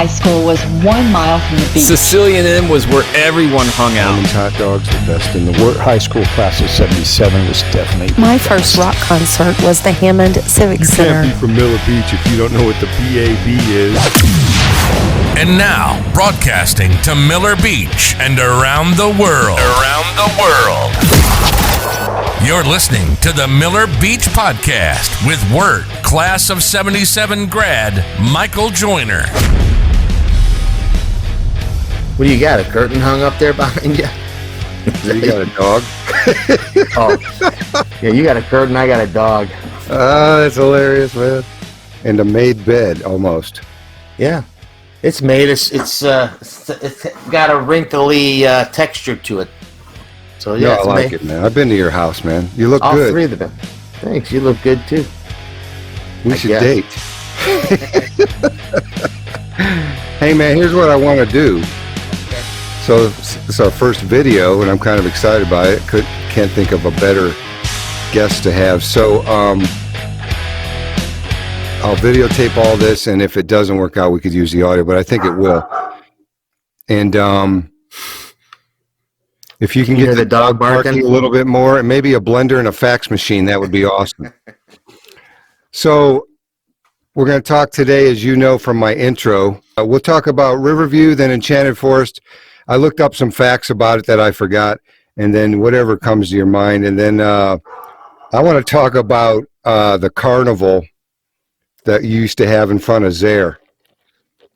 High School was 1 mile from the beach. Sicilian Inn was where everyone hung out. Almonds hot dogs, the best in the Wirt High School class of 77 was definitely my first rock concert was the Hammond Civic Center. You can't be from Miller Beach if you don't know what the BAB is. And now, broadcasting to Miller Beach and around the world. You're listening to the Miller Beach Podcast with Wirt, class of 77 grad, Michael Joyner. What do you got, a curtain hung up there behind you? You got a dog? Oh, yeah, you got a curtain, I got a dog. That's hilarious, man. And a made bed, almost. Yeah, it's made. It's got a wrinkly texture to it. So yeah, I like it, man. I've been to your house, man. You look all good. All three of them. Thanks. You look good too. We should date. Hey, man, here's what I want to do. Okay. So it's our first video, and I'm kind of excited by it. Can't think of a better guest to have. So I'll videotape all this, and if it doesn't work out, we could use the audio, but I think it will. And if you can get the dog barking a little bit more, and maybe a blender and a fax machine, that would be awesome. So we're going to talk today, as you know from my intro. We'll talk about Riverview, then Enchanted Forest. I looked up some facts about it that I forgot, and then whatever comes to your mind. And then I want to talk about the carnival that you used to have in front of Zaire.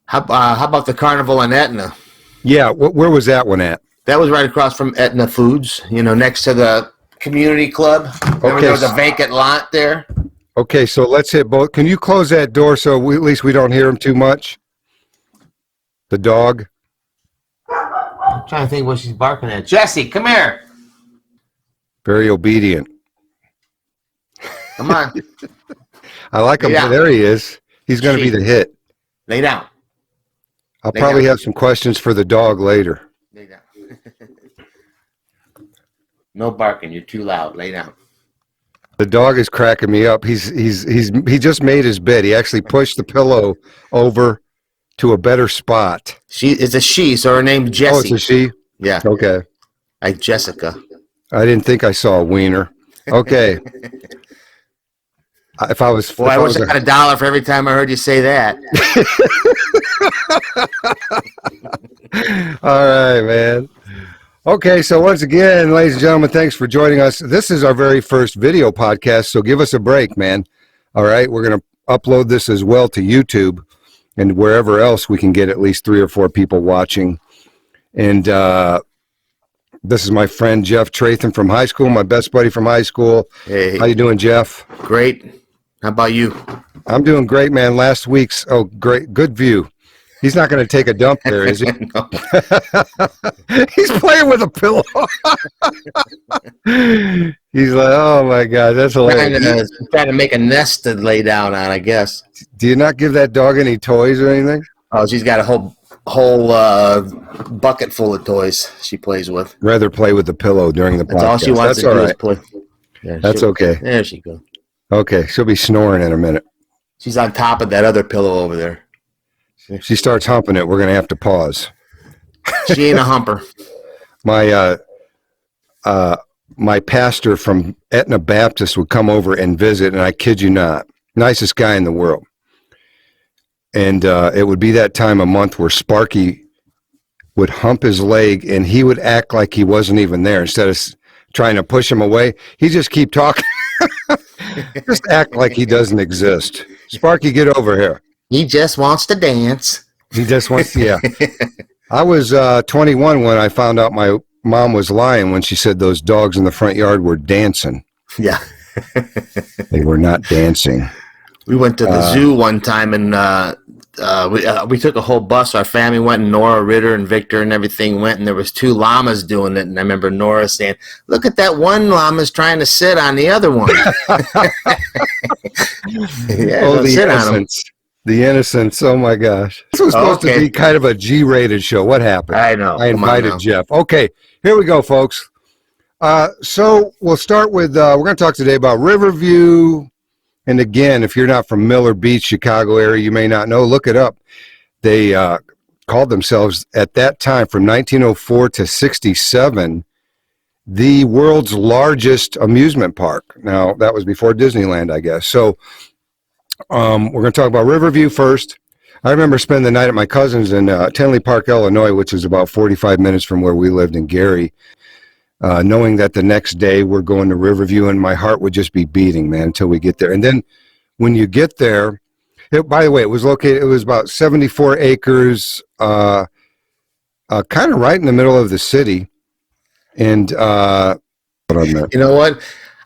How about the carnival in Aetna? Yeah, where was that one at? That was right across from Aetna Foods, next to the community club. Remember there was a vacant lot there? Okay, so let's hit both. Can you close that door so at least we don't hear him too much? The dog. I'm trying to think what she's barking at. Jesse, come here. Very obedient. Come on. I like him. There he is. He's going to be the hit. Lay down. I'll probably have some questions for the dog later. Lay down. No barking. You're too loud. Lay down. The dog is cracking me up. He just made his bed. He actually pushed the pillow over to a better spot. It's a she, so her name's Jessie. Oh, it's a she? Yeah. Okay. Like Jessica. I didn't think I saw a wiener. Okay. If I was... Well, I wish I got $1 for every time I heard you say that. All right, man. Okay, so once again, ladies and gentlemen, thanks for joining us. This is our very first video podcast, so give us a break, man. All right, we're going to upload this as well to YouTube and wherever else we can get at least 3 or 4 people watching. And this is my friend Jeff Trathen from high school, my best buddy from high school. Hey. How you doing, Jeff? Great. How about you? I'm doing great, man. Last week's, great, good view. He's not going to take a dump there, is he? No. He's playing with a pillow. He's like, oh my God, that's hilarious. Trying to make a nest to lay down on, I guess. Do you not give that dog any toys or anything? Oh, she's got a whole bucket full of toys she plays with. Rather play with the pillow during the podcast. That's all she wants to do is play. Yeah, that's okay. There she goes. Okay, she'll be snoring in a minute. She's on top of that other pillow over there. She starts humping it. We're going to have to pause. She ain't a humper. My pastor from Aetna Baptist would come over and visit, and I kid you not, nicest guy in the world. And it would be that time of month where Sparky would hump his leg, and he would act like he wasn't even there. Instead of trying to push him away, he just keep talking. Just act like he doesn't exist. Sparky, get over here. He just wants to dance. He just wants, yeah. I was 21 when I found out my mom was lying when she said those dogs in the front yard were dancing. Yeah. They were not dancing. We went to the zoo one time, and we took a whole bus. Our family went, and Nora Ritter and Victor and everything went, and there was 2 llamas doing it. And I remember Nora saying, "Look at that one llama's trying to sit on the other one." Yeah, sit on him. The innocence. Oh my gosh. This was supposed to be kind of a G-rated show. What happened? I know. I invited Jeff. Okay, here we go, folks. So we'll start with, we're going to talk today about Riverview. And again, if you're not from Miller Beach, Chicago area, you may not know, look it up. They called themselves at that time, from 1904 to 67, the world's largest amusement park. Now, that was before Disneyland, I guess. So we're going to talk about Riverview first. I remember spending the night at my cousin's in Tinley Park, Illinois, which is about 45 minutes from where we lived in Gary, knowing that the next day we're going to Riverview, and my heart would just be beating, man, until we get there. And then when you get there, by the way, it was about 74 acres, kind of right in the middle of the city. And you know what?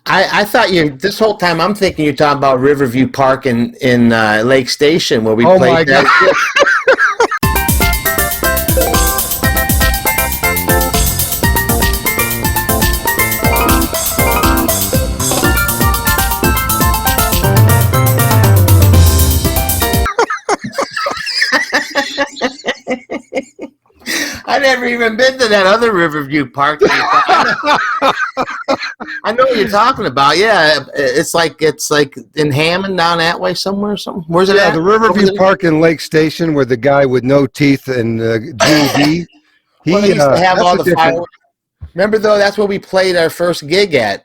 I thought this whole time I'm thinking you're talking about Riverview Park in Lake Station where we played that. I never even been to that other Riverview Park. I know what you're talking about. Yeah, it's like in Hammond down that way somewhere. Where's it at? The Riverview Park in Lake Station, where the guy with no teeth and GD. He used to have all the fireworks. Remember though, that's where we played our first gig at.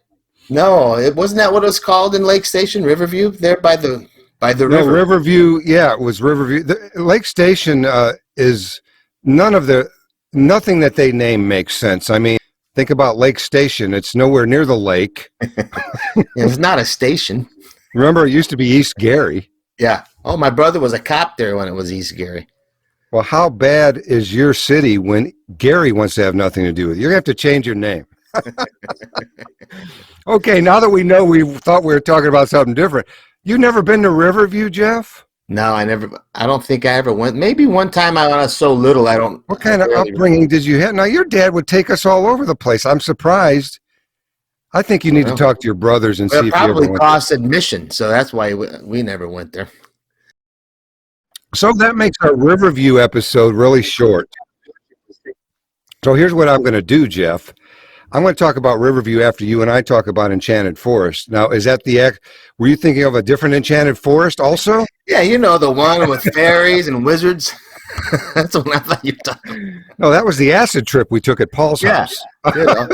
No, it wasn't that what it was called in Lake Station, Riverview, there by the river. No, Riverview. Yeah, it was Riverview. Lake Station is nothing that they name makes sense. I mean, think about Lake Station. It's nowhere near the lake. It's not a station. Remember, it used to be East Gary. Yeah. Oh, my brother was a cop there when it was East Gary. Well, how bad is your city when Gary wants to have nothing to do with it? You're going to have to change your name. Okay, now that we know, we thought we were talking about something different. You never been to Riverview, Jeff? No, I don't think I ever went. Maybe one time I was so little, I don't. What kind of upbringing did you have? Now, your dad would take us all over the place. I'm surprised. I think you need to talk to your brothers and see if you ever went there. It probably cost admission, so that's why we never went there. So that makes our Riverview episode really short. So here's what I'm going to do, Jeff. I'm going to talk about Riverview after you and I talk about Enchanted Forest. Now, is that were you thinking of a different Enchanted Forest also? Yeah, you know, the one with fairies and wizards. That's what I thought you were talking. No, that was the acid trip we took at Paul's house. You know.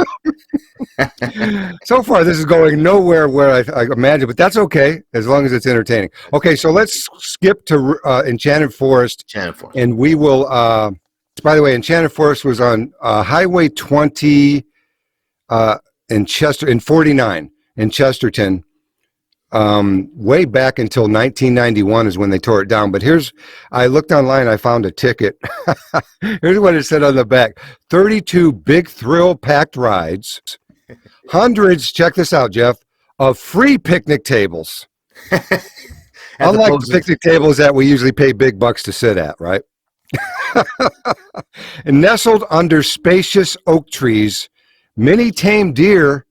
So far, this is going nowhere where I imagine, but that's okay, as long as it's entertaining. Okay, so let's skip to Enchanted Forest. And we will, by the way, Enchanted Forest was on Highway 20 in 49 in Chesterton. Way back until 1991 is when they tore it down. But I looked online, I found a ticket. Here's what it said on the back: 32 big thrill packed rides, hundreds, check this out, Jeff, of free picnic tables. Unlike the picnic tables that we usually pay big bucks to sit at, right? And nestled under spacious oak trees, many tame deer,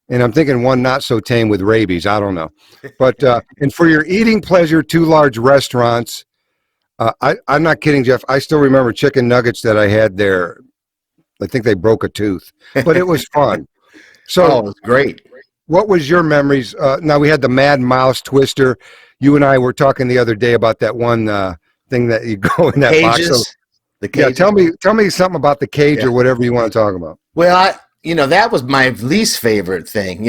and I'm thinking one not so tame with rabies. I don't know. But and for your eating pleasure, 2 large restaurants. I'm not kidding, Jeff. I still remember chicken nuggets that I had there. I think they broke a tooth, but it was fun. So it was great. What was your memories? Now, we had the Mad Mouse Twister. You and I were talking the other day about that one thing that you go in that box. So, the cages. Yeah, tell me something about the cage or whatever you want to talk about. Well, that was my least favorite thing.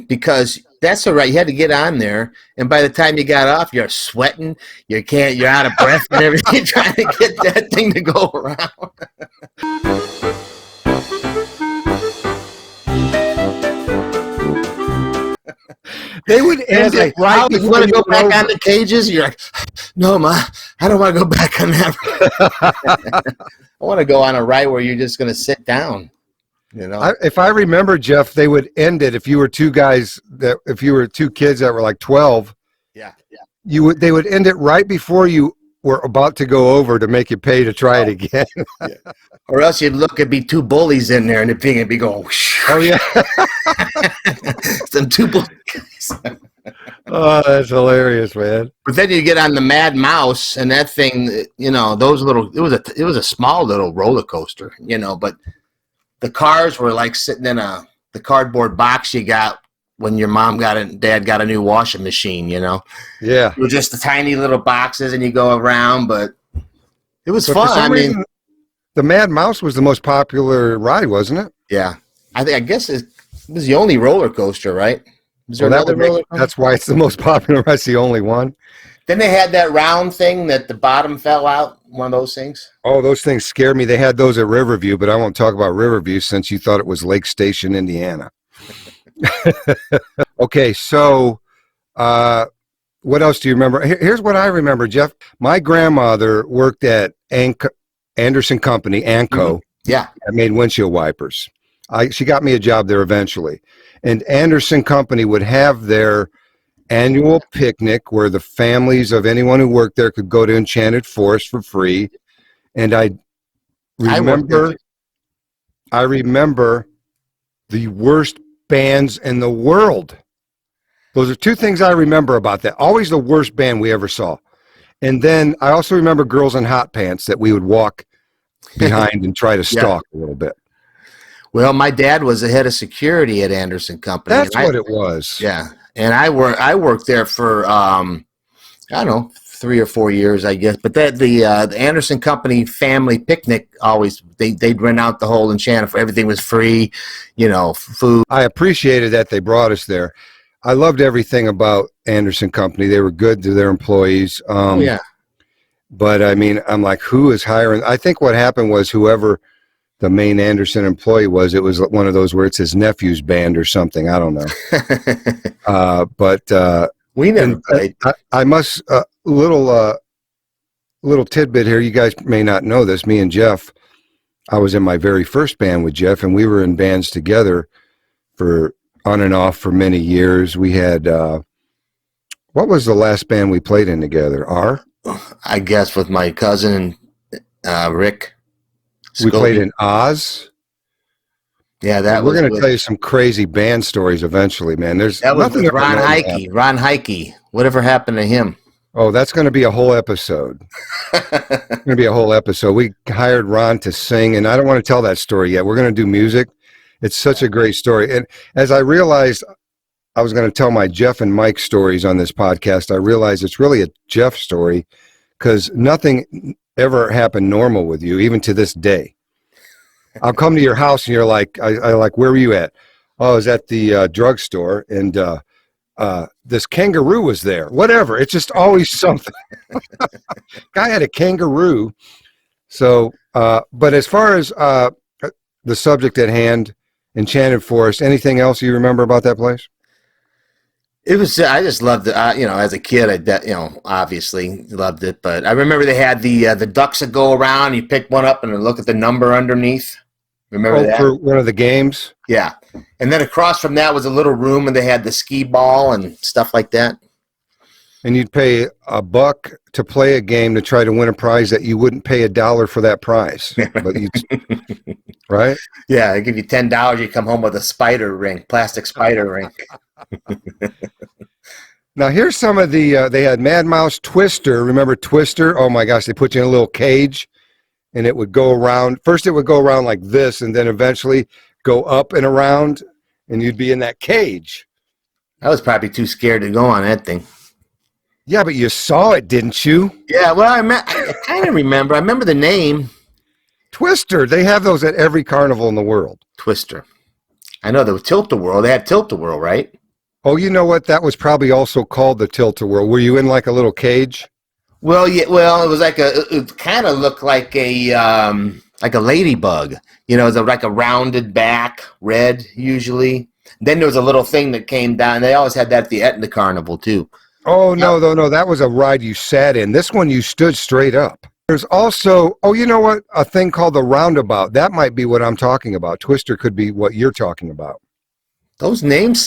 Because that's all right. You had to get on there, and by the time you got off, you're sweating. You're out of breath and everything, trying to get that thing to go around. They would end it right. You want to go back on the cages? You're like, no, Ma, I don't want to go back on that. I want to go on a ride where you're just going to sit down. If I remember, Jeff, they would end it if you were two kids that were like 12. Yeah. They would end it right before you were about to go over to make you pay to try it again. Or else you'd look, it'd be 2 bullies in there, and the thing would be going. Whoosh. Oh yeah. Some 2 bullies. Oh, that's hilarious, man. But then you get on the Mad Mouse, and that thing, those little. It was a small little roller coaster, but the cars were like sitting in the cardboard box you got when your mom dad got a new washing machine, Yeah. It was just the tiny little boxes, and you go around, but It was But fun. for some reason, the Mad Mouse was the most popular ride, wasn't it? Yeah. I guess it was the only roller coaster, right? Was there Well, another roller coaster? that's why it's the most popular. That's the only one. Then they had that round thing that the bottom fell out. One of those things. Oh, those things scare me. They had those at Riverview, but I won't talk about Riverview since you thought it was Lake Station, Indiana. Okay, so what else do you remember? Here's what I remember, Jeff. My grandmother worked at Anderson Company, Anco. Mm-hmm. Yeah. That made windshield wipers. She got me a job there eventually. And Anderson Company would have their annual picnic where the families of anyone who worked there could go to Enchanted Forest for free. And I remember the worst bands in the world. Those are two things I remember about that. Always the worst band we ever saw. And then I also remember girls in hot pants that we would walk behind and try to stalk a little bit. Well, my dad was the head of security at Anderson Company. That's what it was. Yeah. And I worked there for, I don't know, 3 or 4 years, I guess. But the Anderson Company family picnic always, they'd rent out the whole Enchanted. Everything was free, food. I appreciated that they brought us there. I loved everything about Anderson Company. They were good to their employees. Yeah. But I mean, I'm like, who is hiring? I think what happened was whoever the main Anderson employee was, it was one of those where it's his nephew's band or something. I don't know. But we never played. I must, little tidbit here. You guys may not know this. Me and Jeff, I was in my very first band with Jeff, and we were in bands together for on and off for many years. We had, what was the last band we played in together? I guess with my cousin, Rick. We played in Oz. Yeah, we're going to tell you some crazy band stories eventually, man. There's that was nothing. Ron Heike. Ron Heike. Whatever happened to him? Oh, that's going to be a whole episode. It's going to be a whole episode. We hired Ron to sing, and I don't want to tell that story yet. We're going to do music. It's such a great story. And as I realized I was going to tell my Jeff and Mike stories on this podcast, I realized it's really a Jeff story because nothing ever happened normal with you, even to this day. I'll come to your house and you're like, I like, where were you at? Oh, I was at the drugstore, and this kangaroo was there. Whatever. It's just always something. Guy had a kangaroo. So, but as far as the subject at hand, Enchanted Forest, anything else you remember about that place? It was, I just loved it. As a kid, obviously loved it. But I remember they had the ducks that go around. You pick one up and look at the number underneath. Remember that? For one of the games? Yeah. And then across from that was a little room, and they had the skee ball and stuff like that. And you'd pay $1 to play a game to try to win a prize that you wouldn't pay $1 for that prize. But right? Yeah, they give you $10. You come home with a spider ring, plastic spider ring. Now here's some of the they had Mad Mouse, Twister. Remember Twister? Oh my gosh, they put you in a little cage and it would go around. First it would go around like this, and then eventually go up and around, and you'd be in that cage. I was probably too scared to go on that thing. Yeah, but you saw it, didn't you? Yeah, well, I kind of remember. I remember the name. Twister. They have those at every carnival in the world. Twister. I know there was Tilt-A-Whirl. They had Tilt-A-Whirl, right? Oh, you know what? That was probably also called the Tilt-A-Whirl. Were you in like a little cage? Well, yeah. Well, it was like it kind of looked like a ladybug. It was like a rounded back, red usually. Then there was a little thing that came down. They always had that at the Aetna Carnival too. Oh, no. That was a ride you sat in. This one you stood straight up. There's also, you know what? A thing called the roundabout. That might be what I'm talking about. Twister could be what you're talking about. Those names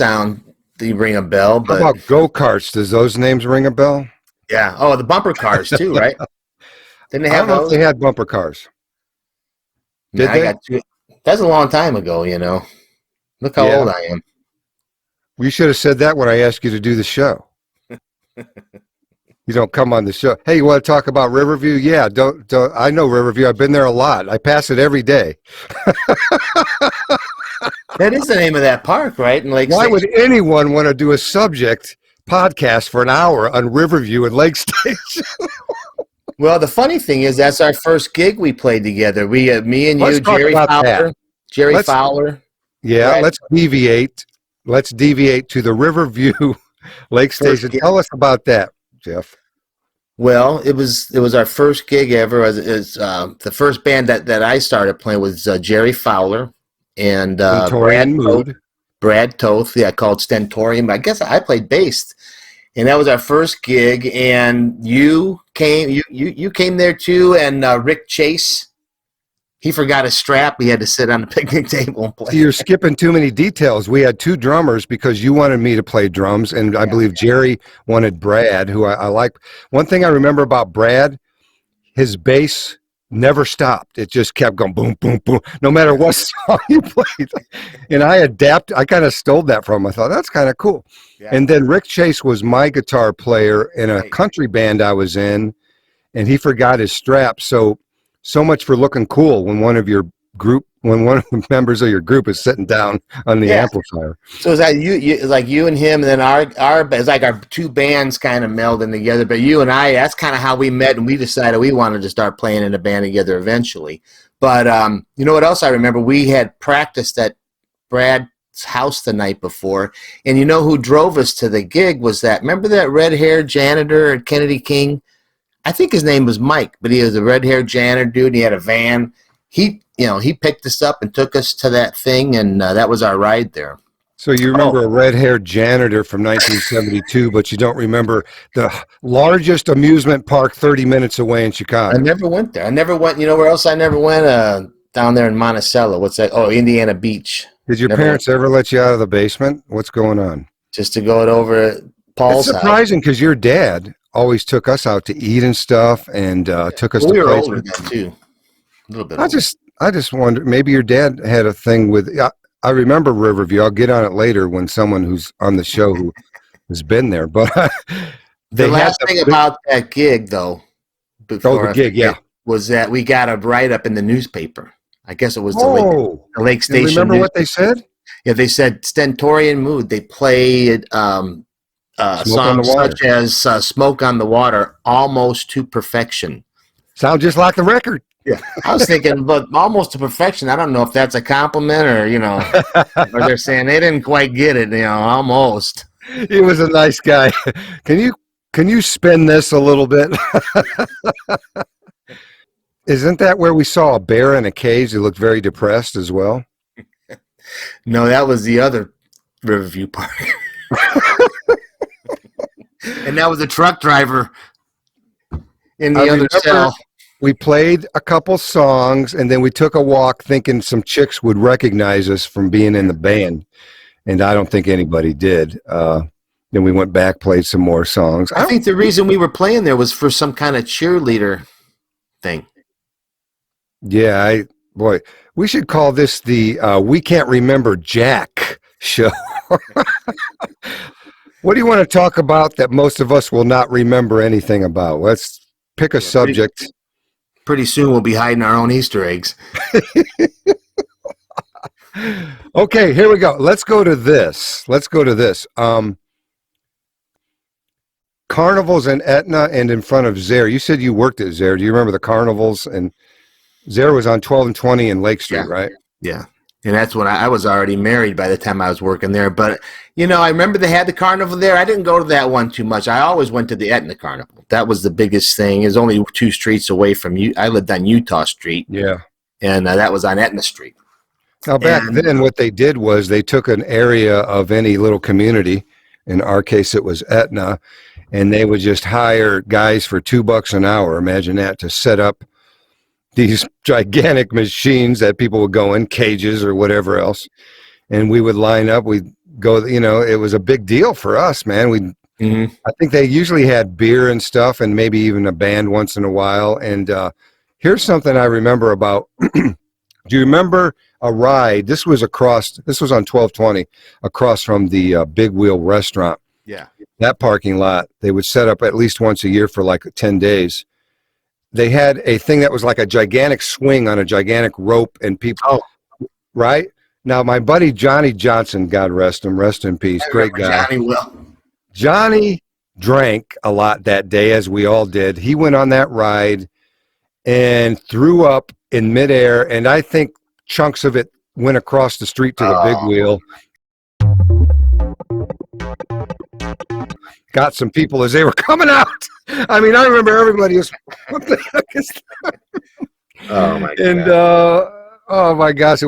they ring a bell. But how about go-karts? Does those names ring a bell? Yeah. Oh, the bumper cars too, right? Didn't they have I don't those? know if they had bumper cars. Did they? That's a long time ago, Look how old I am. You should have said that when I asked you to do the show. You don't come on the show. Hey, you want to talk about Riverview? Yeah, don't. I know Riverview. I've been there a lot. I pass it every day. That is the name of that park, right? In Lake Why Station. would anyone want to do a subject podcast for an hour on Riverview and Lake Station? Well, the funny thing is that's our first gig we played together. Me and Let's you, talk Jerry about Fowler. that. Jerry Fowler. Yeah, Brad. let's deviate. Let's deviate to the Riverview Lake First Station. gig. Tell us about that, Jeff. Well, it was our first gig ever. The first band that I started playing was Jerry Fowler and Brad Toth. Yeah, called Stentorium. I guess I played bass. And that was our first gig, and you came there too, and Rick Chase, he forgot his strap. He had to sit on the picnic table and play. See, you're skipping too many details. We had 2 drummers because you wanted me to play drums, and I believe Jerry wanted Brad, who I like. One thing I remember about Brad, his bass never stopped. It just kept going boom, boom, boom, no matter what song he played. And I kind of stole that from him. I thought, that's kind of cool. Yeah. And then Rick Chase was my guitar player in a country band I was in, and he forgot his strap. So much for looking cool when one of the members of your group is sitting down on the amplifier. So is that you and him, and then our it's like our 2 bands kind of melding together. But you and I, that's kind of how we met, and we decided we wanted to start playing in a band together eventually. But you know what else I remember? We had practiced at Brad's house the night before, and you know who drove us to the gig was remember that red-haired janitor at Kennedy King? I think his name was Mike, but he was a red-haired janitor dude, and he had a van. He picked us up and took us to that thing, and that was our ride there. So you remember a red-haired janitor from 1972, but you don't remember the largest amusement park 30 minutes away in Chicago. I never went there. I never went. You know where else I never went? Down there in Monticello. What's that? Oh, Indiana Beach. Did your parents ever let you out of the basement? What's going on? Just to go over at Paul's house. It's surprising because your dad always took us out to eat and stuff, and took us to places. We were older then too. A little bit. I just wonder, maybe your dad had a thing with. I remember Riverview. I'll get on it later when someone who's on the show who has been there. But the last thing about that gig, though, was that we got a write-up in the newspaper. I guess it was the Lake Station. Remember what they said? Yeah, they said Stentorian Mood. They played songs such as Smoke on the Water, Almost to Perfection. Sound just like the record. Yeah, I was thinking, but almost to perfection. I don't know if that's a compliment or, or they're saying they didn't quite get it, almost. He was a nice guy. Can you spin this a little bit? Isn't that where we saw a bear in a cage who looked very depressed as well? No, that was the other Riverview Park. And that was a truck driver in the other cell. We played a couple songs, and then we took a walk thinking some chicks would recognize us from being in the band, and I don't think anybody did. Then we went back, played some more songs. I think the reason we were playing there was for some kind of cheerleader thing. Yeah, we should call this the We Can't Remember Jack show. What do you want to talk about that most of us will not remember anything about? Let's pick a subject. Pretty soon we'll be hiding our own Easter eggs. Okay, here we go. Let's go to this. Carnivals in Aetna and in front of Zare. You said you worked at Zare. Do you remember the carnivals? And Zare was on 12 and 20 in Lake Street, right? Yeah. And that's when I was already married by the time I was working there. But, I remember they had the carnival there. I didn't go to that one too much. I always went to the Aetna Carnival. That was the biggest thing. It was only 2 streets away from you. I lived on Utah Street. Yeah. And that was on Aetna Street. Now, back then, what they did was they took an area of any little community. In our case, it was Aetna. And they would just hire guys for $2 an hour. Imagine that, to set up these gigantic machines that people would go in, cages or whatever else. And we would line up. We'd go, it was a big deal for us, man. I think they usually had beer and stuff and maybe even a band once in a while. And here's something I remember about. Do you remember a ride? This was on 1220 across from the Big Wheel restaurant. Yeah. That parking lot, they would set up at least once a year for like 10 days. They had a thing that was like a gigantic swing on a gigantic rope, and people, right? Now, my buddy Johnny Johnson, God rest him, rest in peace, great guy. Johnny will. Johnny drank a lot that day, as we all did. He went on that ride and threw up in midair, and I think chunks of it went across the street to the big wheel. Got some people as they were coming out. I mean, I remember everybody was, what the heck is that? Oh my god! And oh my gosh,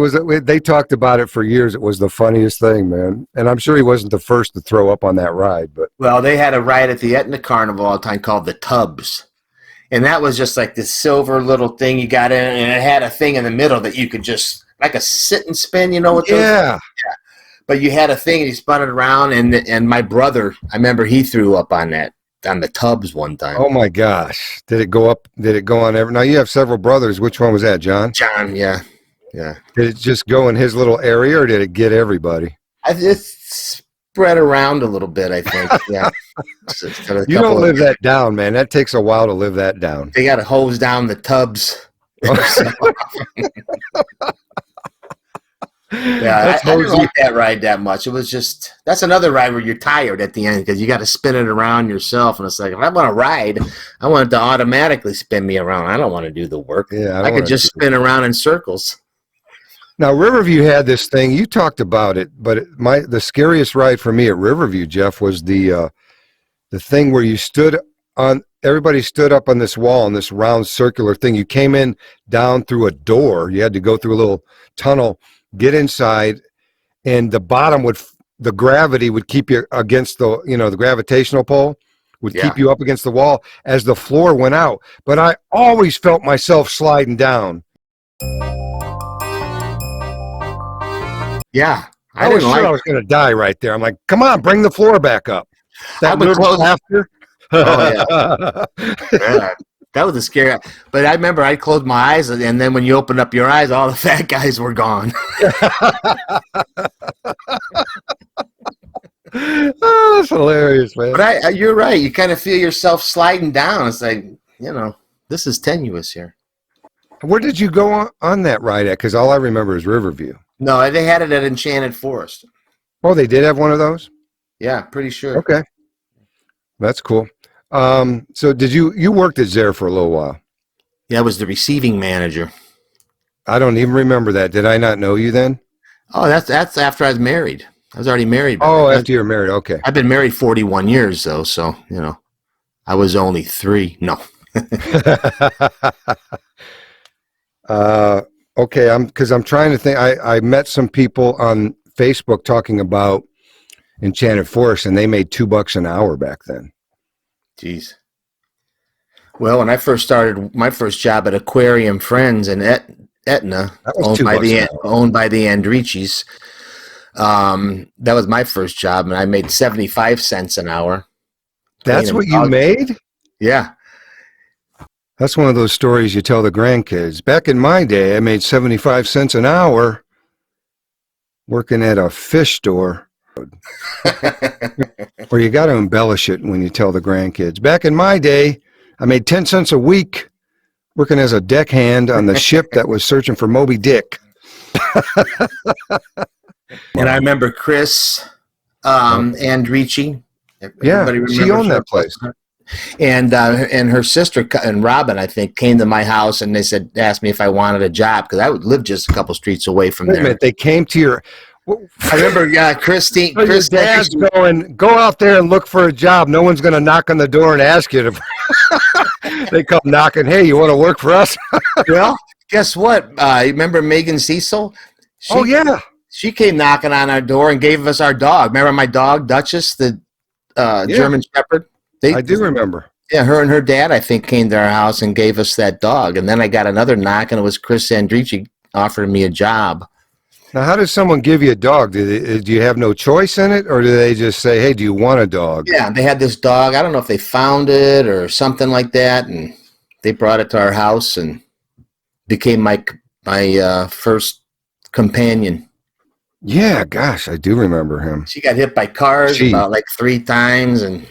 they talked about it for years. It was the funniest thing, man. And I'm sure he wasn't the first to throw up on that ride, but well, they had a ride at the Aetna Carnival all the time called the Tubs, and that was just like this silver little thing you got in, and it had a thing in the middle that you could just like a sit and spin. You know what? Yeah. But you had a thing and you spun it around, and my brother, I remember he threw up on the Tubs one time. Oh my gosh. Did it go up? Did it go on now you have several brothers. Which one was that, John? John, yeah. Yeah. Did it just go in his little area, or did it get everybody? It spread around a little bit, I think. Yeah. You don't live that down, man. That takes a while to live that down. They got to hose down the Tubs. Yeah, I didn't like that ride that much. It was just, that's another ride where you're tired at the end because you got to spin it around yourself. And it's like, if I want to ride, I want it to automatically spin me around. I don't want to do the work. Yeah, I could just spin around in circles. Now, Riverview had this thing. You talked about it, but the scariest ride for me at Riverview, Jeff, was the thing where you everybody stood up on this wall on this round circular thing. You came in down through a door. You had to go through a little tunnel, get inside, and the gravity would keep you against the gravitational pull would keep you up against the wall as the floor went out. But I always felt myself sliding down. Yeah. I was sure I was going to die right there. I'm like, come on, bring the floor back up. That little laughter. Oh, yeah. That was a scary. But I remember I closed my eyes, and then when you opened up your eyes, all the fat guys were gone. Oh, that's hilarious, man. But you're right. You kind of feel yourself sliding down. It's like, this is tenuous here. Where did you go on that ride at? Because all I remember is Riverview. No, they had it at Enchanted Forest. Oh, they did have one of those? Yeah, pretty sure. Okay. That's cool. So did you worked at there for a little while? Yeah, I was the receiving manager. I don't even remember that. Did I not know you then? Oh, that's after I was married. I was already married. After you were married. Okay. I've been married 41 years though, so I was only 3. No. Okay. Because I'm trying to think. I met some people on Facebook talking about Enchanted Forest, and they made $2 an hour back then. Jeez. Well, when I first started my first job at Aquarium Friends in Aetna, owned by the Andricis, that was my first job, and I made 75 cents an hour. That's what you made? Yeah. That's one of those stories you tell the grandkids. Back in my day, I made 75 cents an hour working at a fish store. Or you got to embellish it when you tell the grandkids. Back in my day, I made 10 cents a week working as a deckhand on the ship that was searching for Moby Dick. And I remember Chris Andrici. Yeah, she owned that place. And her sister and Robin, I think, came to my house and asked me if I wanted a job because I would live just a couple streets away from there. Wait a minute, they came to your. I remember Christine. So your dad's going, go out there and look for a job. No one's going to knock on the door and ask you to. They come knocking. Hey, you want to work for us? Well, guess what? You remember Megan Cecil? Yeah. She came knocking on our door and gave us our dog. Remember my dog, Duchess, the German Shepherd? I do remember. Yeah, her and her dad, I think, came to our house and gave us that dog. And then I got another knock, and it was Chris Andrici offering me a job. Now, how does someone give you a dog? Do you have no choice in it, or do they just say, hey, do you want a dog? Yeah, they had this dog. I don't know if they found it or something like that, and they brought it to our house and became my first companion. Yeah, gosh, I do remember him. She got hit by cars about like 3 times, and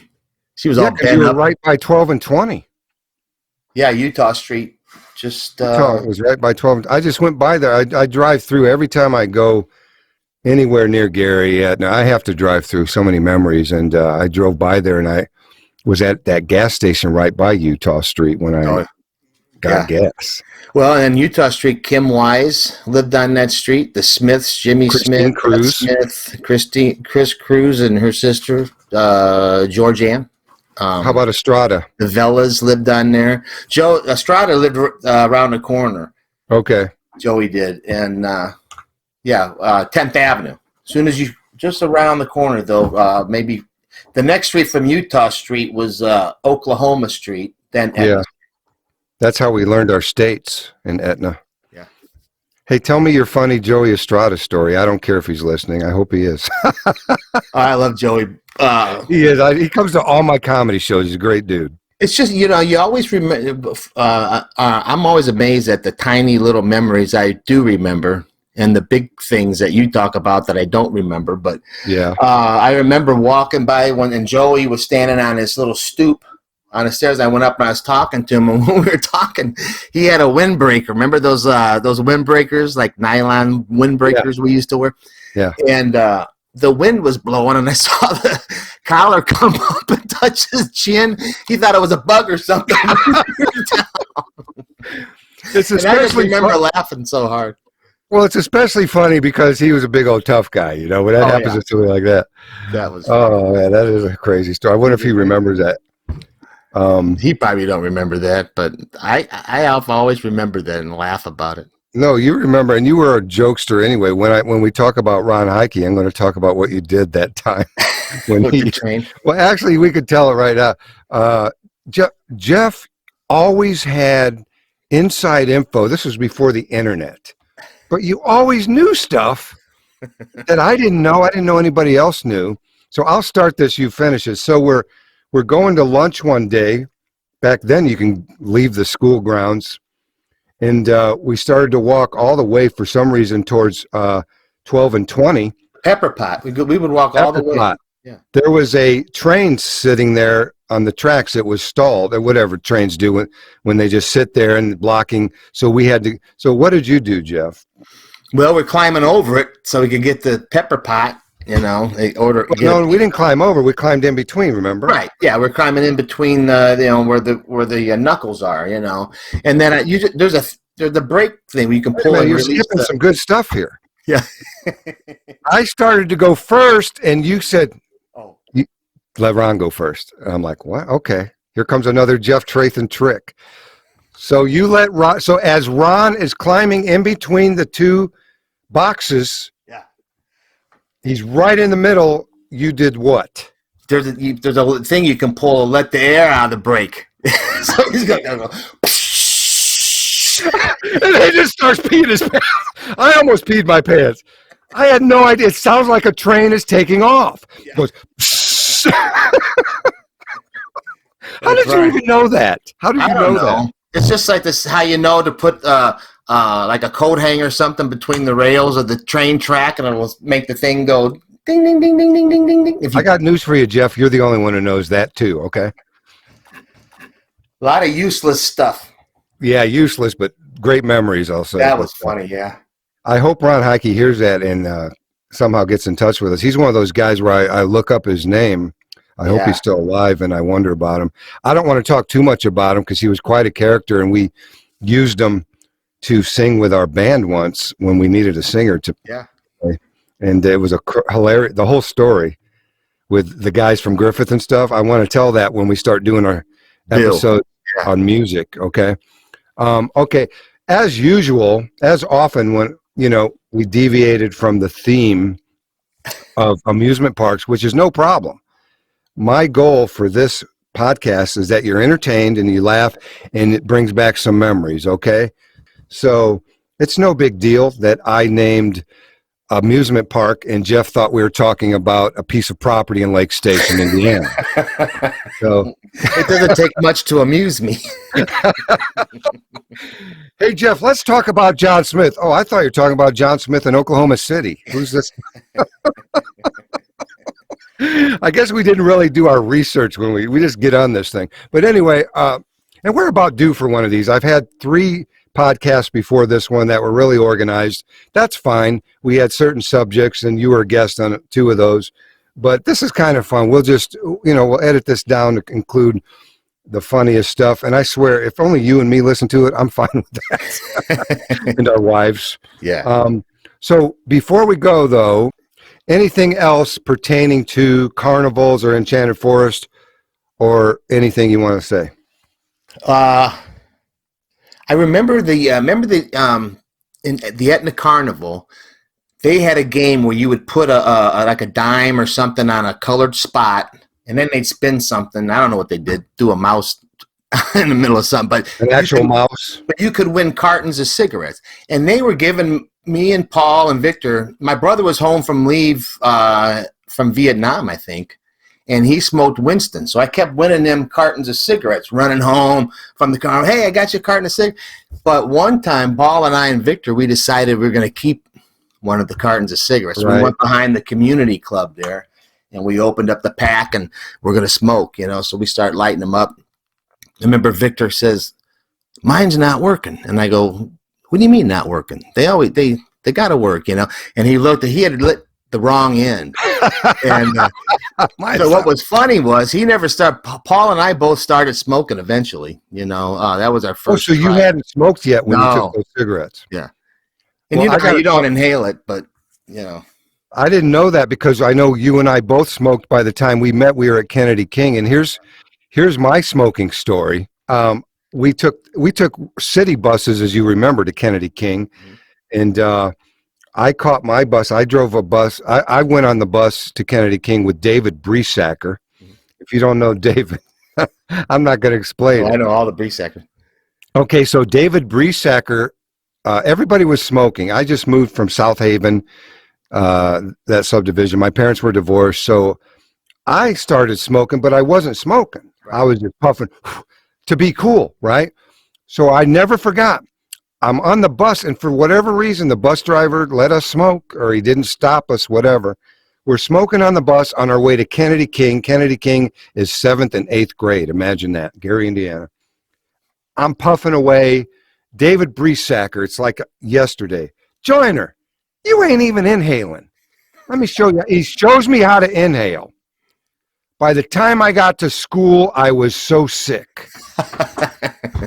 she was all bent up. Right by 12 and 20. Yeah, Utah Street. It was right by 12. I just went by there. I drive through every time I go anywhere near Gary. Now I have to drive through so many memories, and I drove by there, and was at that gas station right by Utah Street when I got gas. Well, and Utah Street, Kim Wise lived on that street. The Smiths, Jimmy Christine Smith, Cruz. Chris Cruz, and her sister, Georgianne. How about Estrada? The Vellas lived on there. Joe Estrada lived around the corner. Okay. Joey did. And, 10th Avenue. As soon as you, just around the corner, though, maybe the next street from Utah Street was Oklahoma Street, then Aetna. Yeah. That's how we learned our states in Aetna. Yeah. Hey, tell me your funny Joey Estrada story. I don't care if he's listening. I hope he is. I love Joey. He is. He comes to all my comedy shows. He's a great dude. It's just, you always remember. I'm always amazed at the tiny little memories I do remember and the big things that you talk about that I don't remember. But yeah, I remember walking by and Joey was standing on his little stoop on the stairs. I went up and I was talking to him, and when we were talking, he had a windbreaker. Remember those windbreakers, like nylon windbreakers we used to wear? Yeah. And the wind was blowing, and I saw the collar come up and touch his chin. He thought it was a bug or something. It's especially and I just remember laughing so hard. Well, it's especially funny because he was a big old tough guy, when that happens to somebody like that. That was funny. Man, that is a crazy story. I wonder if he remembers that. He probably don't remember that, but I always remember that and laugh about it. No, you remember, and you were a jokester anyway. When we talk about Ron Heike, I'm going to talk about what you did that time when he trained. Well, actually, we could tell it right now. Jeff always had inside info. This was before the internet, but you always knew stuff that I didn't know. I didn't know anybody else knew. So I'll start this. You finish it. So we're going to lunch one day. Back then, you can leave the school grounds. And we started to walk all the way, for some reason, towards 12 and 20. Pepper Pot. We would walk all the way. Pot. Yeah. There was a train sitting there on the tracks that was stalled, or whatever trains do when they just sit there and blocking. So we had to. So what did you do, Jeff? Well, we're climbing over it so we could get the Pepper Pot. No, we didn't climb over. We climbed in between. Remember? Right. Yeah, we're climbing in between. Where the knuckles are. And then there's the brake thing where you can pull. You're skipping some good stuff here. Yeah. I started to go first, and you said, let Ron go first. And I'm like, what? Okay. Here comes another Jeff Trathen trick. So you let Ron. So as Ron is climbing in between the two boxes. He's right in the middle. You did what? There's a thing you can pull to let the air out of the brake. So he's going to go. And he just starts peeing his pants. I almost peed my pants. I had no idea. It sounds like a train is taking off. Yeah. It goes. How did you even know that? How did you know that? It's just like this. How you know to put like a coat hanger or something between the rails of the train track, and it will make the thing go ding, ding, ding, ding, ding, ding, ding, ding. I got news for you, Jeff. You're the only one who knows that too, okay? A lot of useless stuff. Yeah, useless, but great memories, I'll say. That was funny, yeah. I hope Ron Heike hears that and somehow gets in touch with us. He's one of those guys where I look up his name. I hope he's still alive, and I wonder about him. I don't want to talk too much about him because he was quite a character, and we used him to sing with our band once when we needed a singer to play. And it was hilarious, the whole story with the guys from Griffith and stuff. I want to tell that when we start doing our episode on music, okay? Okay, as usual, as often when, we deviated from the theme of amusement parks, which is no problem. My goal for this podcast is that you're entertained and you laugh and it brings back some memories, okay? So it's no big deal that I named amusement park and Jeff thought we were talking about a piece of property in Lake Station, Indiana. So it doesn't take much to amuse me. Hey, Jeff, let's talk about John Smith. Oh, I thought you were talking about John Smith in Oklahoma City. Who's this? I guess we didn't really do our research when we just get on this thing. But anyway, and we're about due for one of these. I've had 3 podcasts before this one that were really organized. That's fine. We had certain subjects, and you were a guest on 2 of those. But this is kind of fun. We'll just, we'll edit this down to include the funniest stuff. And I swear, if only you and me listen to it, I'm fine with that. And our wives. Yeah. So before we go, though, anything else pertaining to carnivals or Enchanted Forest or anything you want to say? I remember in the Aetna Carnival, they had a game where you would put like a dime or something on a colored spot, and then they'd spin something. I don't know what they did, do a mouse in the middle of something, but an actual mouse. But you could win cartons of cigarettes, and they were giving me and Paul and Victor. My brother was home from leave from Vietnam, I think, and he smoked Winston. So I kept winning them cartons of cigarettes, running home from the car. Hey, I got you a carton of cigarettes. But one time, Paul and I and Victor, we decided we were going to keep one of the cartons of cigarettes. Right. We went behind the community club there, and we opened up the pack, and we're going to smoke, So we start lighting them up. I remember Victor says, "Mine's not working." And I go, "What do you mean not working? They got to work, And he had lit the wrong end. And so what was funny was he never started. Paul and I both started smoking eventually, that was our first. Oh, so you hadn't smoked yet when you took those cigarettes? Yeah. And you don't inhale it, but, I didn't know that because I know you and I both smoked by the time we met. We were at Kennedy King, and here's my smoking story. We took city buses, as you remember, to Kennedy King, and I caught my bus. I drove a bus. I went on the bus to Kennedy King with David Breesacker. If you don't know David, I'm not going to explain. I know all the Breesacker. Okay, so David Breesacker, everybody was smoking. I just moved from South Haven, that subdivision. My parents were divorced, so I started smoking, but I wasn't smoking. Right. I was just puffing to be cool, right? So I never forgot. I'm on the bus, and for whatever reason, the bus driver let us smoke, or he didn't stop us, whatever. We're smoking on the bus on our way to Kennedy King. Kennedy King is 7th and 8th grade. Imagine that, Gary, Indiana. I'm puffing away. David Breesacker, it's like yesterday. Joyner, you ain't even inhaling. Let me show you. He shows me how to inhale. By the time I got to school, I was so sick.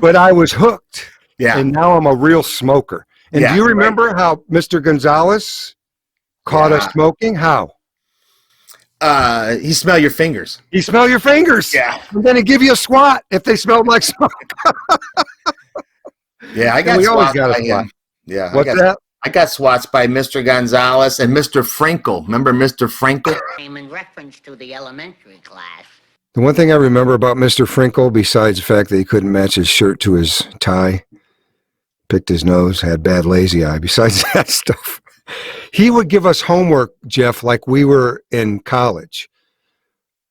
But I was hooked. Yeah. And now I'm a real smoker. And do you remember how Mr. Gonzalez caught us smoking? How? He smell your fingers. He smell your fingers. Yeah. And then he give you a swat if they smelled like smoke. Yeah, I got swats by him. Yeah. What's that? I got swats by Mr. Gonzalez and Mr. Frankel. Remember Mr. Frankel? In reference to the elementary class. The one thing I remember about Mr. Frankel, besides the fact that he couldn't match his shirt to his tie, picked his nose, had bad lazy eye, besides that stuff, he would give us homework, Jeff, like we were in college.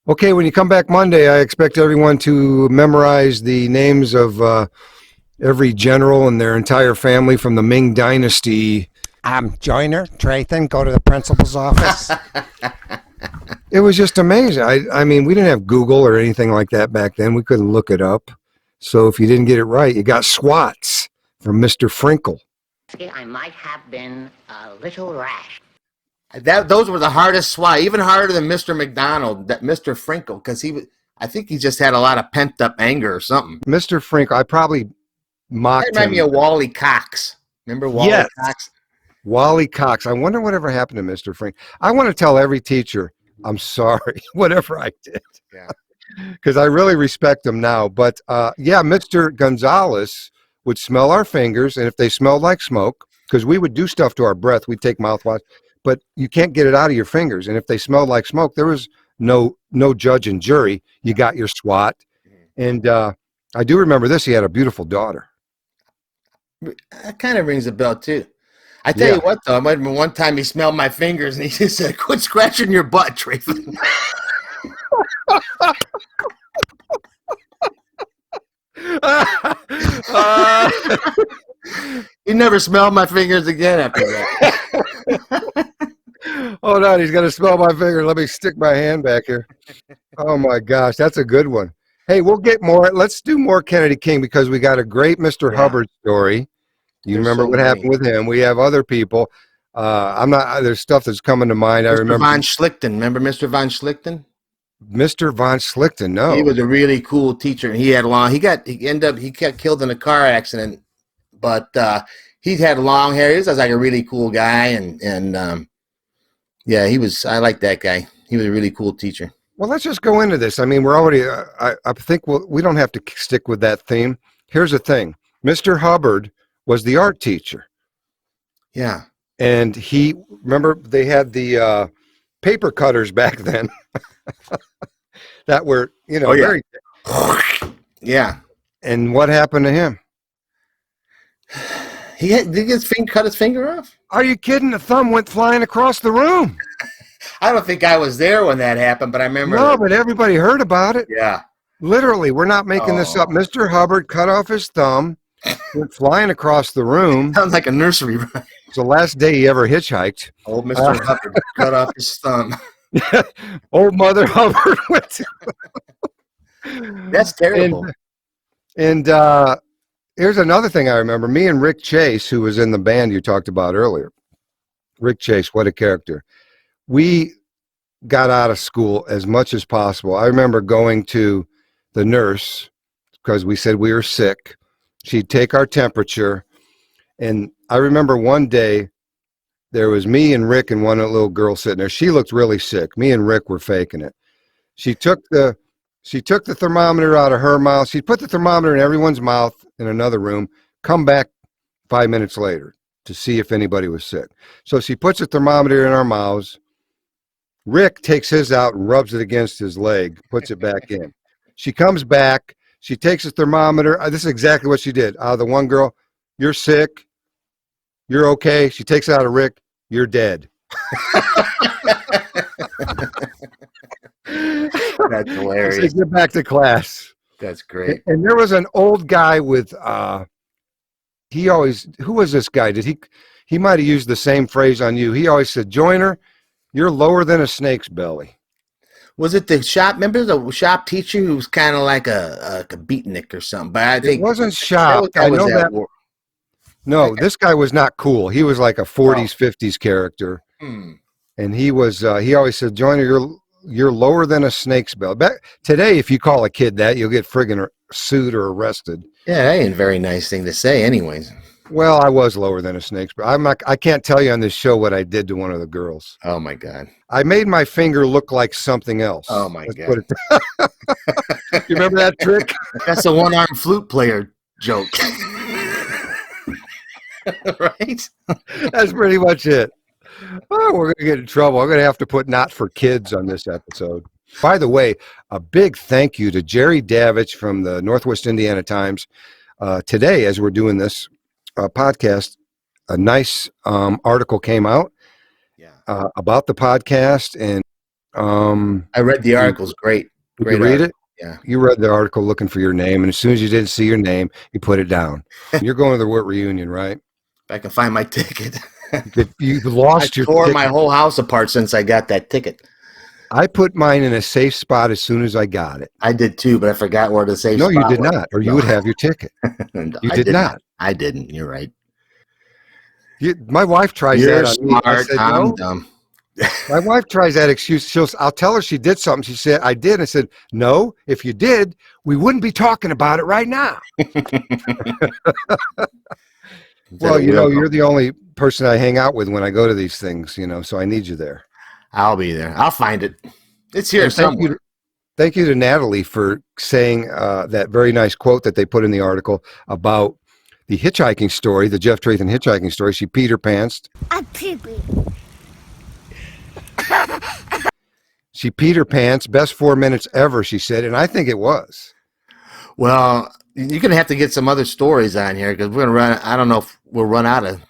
Okay, when you come back Monday, I expect everyone to memorize the names of every general and their entire family from the Ming Dynasty. Joyner, Trathen, go to the principal's office. It was just amazing. I mean, we didn't have Google or anything like that back then. We couldn't look it up. So if you didn't get it right, you got swats from Mr. Frankel. I might have been a little rash. Those were the hardest swat, even harder than Mr. McDonald, that Mr. Frankel, because I think he just had a lot of pent up anger or something. Mr. Frankel, I probably mocked him. That reminded me of Wally Cox. Remember Wally Cox? Wally Cox. I wonder whatever happened to Mr. Frank. I want to tell every teacher, I'm sorry, whatever I did. Yeah. Because I really respect him now. But Mr. Gonzalez would smell our fingers, and if they smelled like smoke, because we would do stuff to our breath, we'd take mouthwash, but you can't get it out of your fingers. And if they smelled like smoke, there was no judge and jury. You got your swat. And I do remember this. He had a beautiful daughter. That kind of rings a bell, too. I tell you what, though, I remember one time he smelled my fingers, and he just said, "Quit scratching your butt, Trathen." He never smelled my fingers again after that. Hold on, he's going to smell my finger. Let me stick my hand back here. Oh, my gosh, that's a good one. Hey, we'll get more. Let's do more Kennedy King because we got a great Mr. Hubbard story. You remember what happened with him. We have other people. I'm not. There's stuff that's coming to mind. I Mr. remember Von Schlichten. Remember Mr. Von Schlichten? Mr. Von Schlichten. No, He was a really cool teacher. He had long. He got killed in a car accident, but he had long hair. He was like a really cool guy, and yeah, he was. I like that guy. He was a really cool teacher. Well, let's just go into this. I mean, we're already. I think we don't have to stick with that theme. Here's the thing: Mr. Hubbard was the art teacher. Yeah. And remember they had the paper cutters back then that were, very. Yeah. And what happened to him? Did he cut his finger off? Are you kidding? The thumb went flying across the room. I don't think I was there when that happened, but I remember. No, but everybody heard about it. Yeah. Literally, we're not making this up. Mr. Hubbard cut off his thumb, went flying across the room. Sounds like a nursery rhyme. It's the last day he ever hitchhiked. Old Mr. Hubbard cut off his thumb. Old Mother Hubbard went to... That's terrible. And here's another thing I remember. Me and Rick Chase, who was in the band you talked about earlier. Rick Chase, what a character. We got out of school as much as possible. I remember going to the nurse because we said we were sick. She'd take our temperature. And I remember one day there was me and Rick and one little girl sitting there. She looked really sick. Me and Rick were faking it. She took the thermometer out of her mouth. She put the thermometer in everyone's mouth in another room, come back 5 minutes later to see if anybody was sick. So she puts the thermometer in our mouths. Rick takes his out and rubs it against his leg, puts it back in. She comes back. She takes the thermometer. This is exactly what she did. The one girl, you're sick. You're okay. She takes it out of Rick. You're dead. That's hilarious. Get back to class. That's great. And there was an old guy with, who was this guy? He might have used the same phrase on you. He always said, Joyner, you're lower than a snake's belly. Was it the shop? Remember the shop teacher who was kind of like a beatnik or something? But I think it wasn't shop. I know that. No, this guy was not cool. He was like a 40s, 50s character. And he was. He always said, Joyner, you're lower than a snake's belly. Today, if you call a kid that, you'll get friggin' sued or arrested. Yeah, that ain't a very nice thing to say anyways. Well, I was lower than a snake's belly. I can't tell you on this show what I did to one of the girls. Oh, my God. I made my finger look like something else. Oh, my God. You remember that trick? That's a one-armed flute player joke. Right? That's pretty much it. Oh, we're going to get in trouble. I'm going to have to put not for kids on this episode. By the way, a big thank you to Jerry Davich from the Northwest Indiana Times. Today, as we're doing this podcast, a nice article came out about the podcast. And I read the article's great. Did you read it? Yeah. You read the article looking for your name, and as soon as you didn't see your name, you put it down. You're going to the Wirt reunion, right? If I can find my ticket. You lost your tore ticket. my whole house apart since I got that ticket. I put mine in a safe spot as soon as I got it. I did too, but I forgot where the safe spot No, you did was. not, or you would have your ticket. You did not. I didn't. You're right. My wife tries You're that on me. I smart. said, I'm no. dumb. My wife tries that excuse. I'll tell her she did something. She said, I did. I said, no, if you did, we wouldn't be talking about it right now. Well, you're the only person I hang out with when I go to these things, so I need you there. I'll be there. I'll find it. It's here somewhere. Thank you to Natalie for saying that very nice quote that they put in the article about the hitchhiking story, the Jeff Trathen hitchhiking story. She peed her pants. I pee-pee. She peed her pants. Best 4 minutes ever, she said, and I think it was. Well, you're going to have to get some other stories on here because we're going to run. I don't know if we'll run out of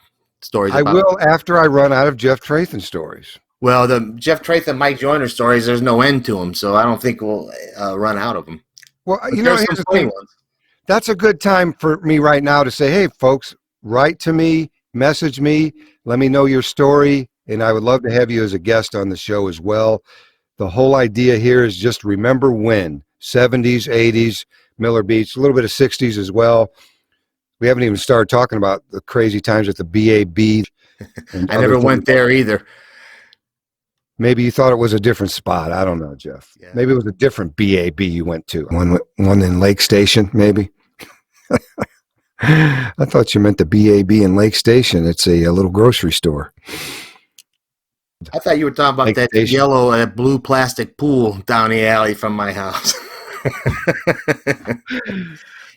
stories. I will after I run out of Jeff Trathen stories. Well, the Jeff Trathen, Mike Joyner stories, there's no end to them, so I don't think we'll run out of them. Well, but here's the thing. That's a good time for me right now to say, hey, folks, write to me, message me, let me know your story, and I would love to have you as a guest on the show as well. The whole idea here is just remember when, 70s, 80s, Miller Beach, a little bit of 60s as well. We haven't even started talking about the crazy times at the BAB. And I never other went things. there either. Maybe you thought it was a different spot. I don't know, Jeff. Yeah. Maybe it was a different BAB you went to. One in Lake Station, maybe. I thought you meant the BAB in Lake Station. It's a little grocery store. I thought you were talking about Lake that Station. yellow blue plastic pool down the alley from my house.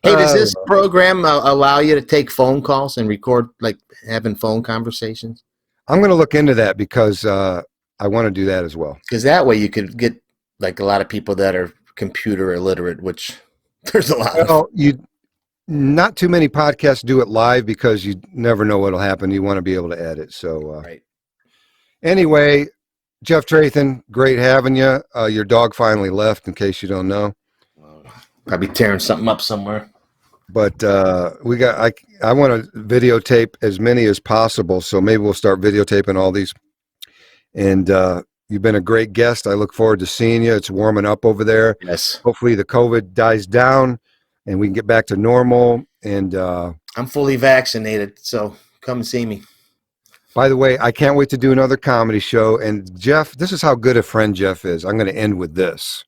Hey, does this program allow you to take phone calls and record, like having phone conversations? I'm going to look into that because I want to do that as well. Because that way you could get like a lot of people that are computer illiterate, which there's a lot of. Well, not too many podcasts do it live because you never know what'll happen. You want to be able to edit. So Right. Anyway, Jeff Trathen, great having you. Your dog finally left, in case you don't know. Probably tearing something up somewhere. But I want to videotape as many as possible, so maybe we'll start videotaping all these. And you've been a great guest. I look forward to seeing you. It's warming up over there. Yes. Hopefully the COVID dies down and we can get back to normal. And I'm fully vaccinated, so come and see me. by the way, I can't wait to do another comedy show. And Jeff, this is how good a friend Jeff is. I'm going to end with this.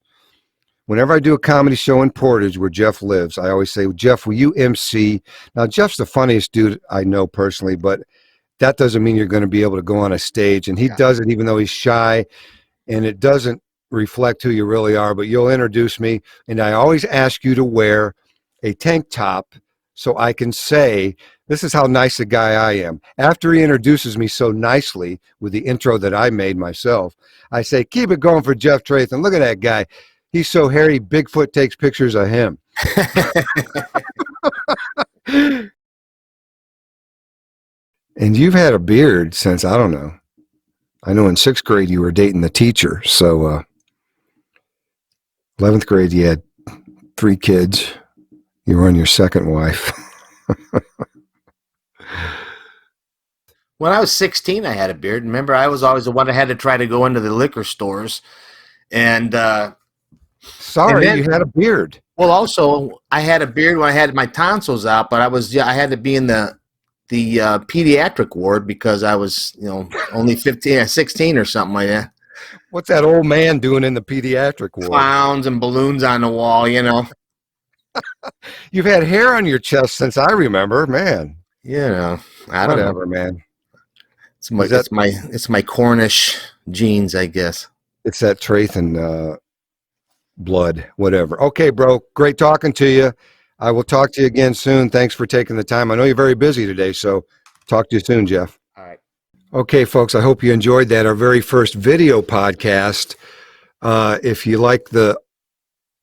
Whenever I do a comedy show in Portage where Jeff lives, I always say, Jeff, will you MC? Now, Jeff's the funniest dude I know personally, but that doesn't mean you're going to be able to go on a stage. And he does it even though he's shy, and it doesn't reflect who you really are, but you'll introduce me. And I always ask you to wear a tank top so I can say, this is how nice a guy I am. After he introduces me so nicely with the intro that I made myself, I say, keep it going for Jeff Trathen. Look at that guy. He's so hairy, Bigfoot takes pictures of him. And you've had a beard since, I don't know. I know in 6th grade you were dating the teacher. So 11th grade you had 3 kids. You were on your 2nd wife. When I was 16, I had a beard. Remember, I was always the one that had to try to go into the liquor stores. And Sorry, and then, you had a beard. Well, also, I had a beard when I had my tonsils out, but I had to be in the pediatric ward because I was, only 16 or something like that. What's that old man doing in the pediatric ward? Clowns and balloons on the wall, You've had hair on your chest since I remember, man. I don't Whatever, know. man. It's my Cornish genes, I guess. It's that Trathen blood, whatever. Okay, bro. Great talking to you. I will talk to you again soon. Thanks for taking the time. I know you're very busy today, so talk to you soon, Jeff. All right. Okay, folks, I hope you enjoyed that. Our very first video podcast. If you like the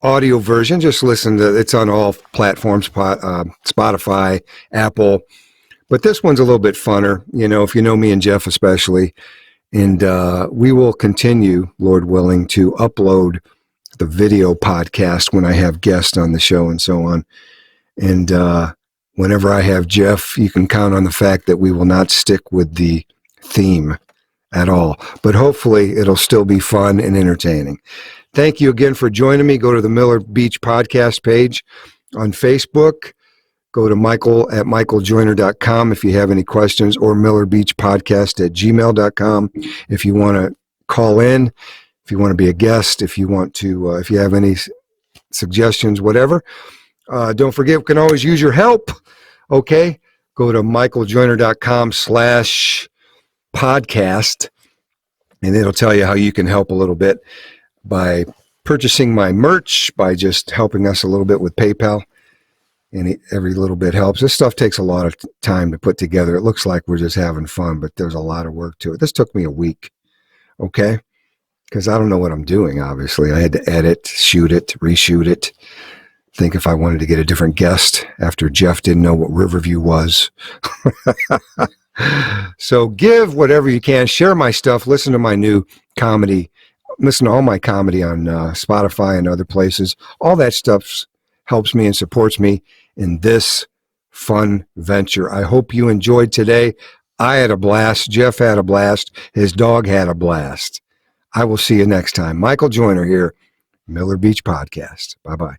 audio version, just listen to it's on all platforms, Spotify, Apple. But this one's a little bit funner, if you know me and Jeff especially. And we will continue, Lord willing, to upload the video podcast when I have guests on the show and so on. And whenever I have Jeff, you can count on the fact that we will not stick with the theme at all. But hopefully it'll still be fun and entertaining. Thank you again for joining me. Go to the Miller Beach Podcast page on Facebook. Go to michael@michaeljoyner.com if you have any questions, or millerbeachpodcast@gmail.com if you want to call in, if you want to be a guest, if you want to, if you have any suggestions, whatever. Don't forget, we can always use your help. Okay. Go to michaeljoyner.com/podcast, and it'll tell you how you can help a little bit by purchasing my merch, by just helping us a little bit with PayPal. And every little bit helps. This stuff takes a lot of time to put together. It looks like we're just having fun, but there's a lot of work to it. This took me a week, okay? Because I don't know what I'm doing, obviously. I had to edit, shoot it, reshoot it, think if I wanted to get a different guest after Jeff didn't know what Riverview was. So give whatever you can. Share my stuff. Listen to my new comedy. Listen to all my comedy on Spotify and other places. All that stuff helps me and supports me in this fun venture. I hope you enjoyed today. I had a blast. Jeff had a blast. His dog had a blast. I will see you next time. Michael Joyner here, Miller Beach Podcast. Bye-bye.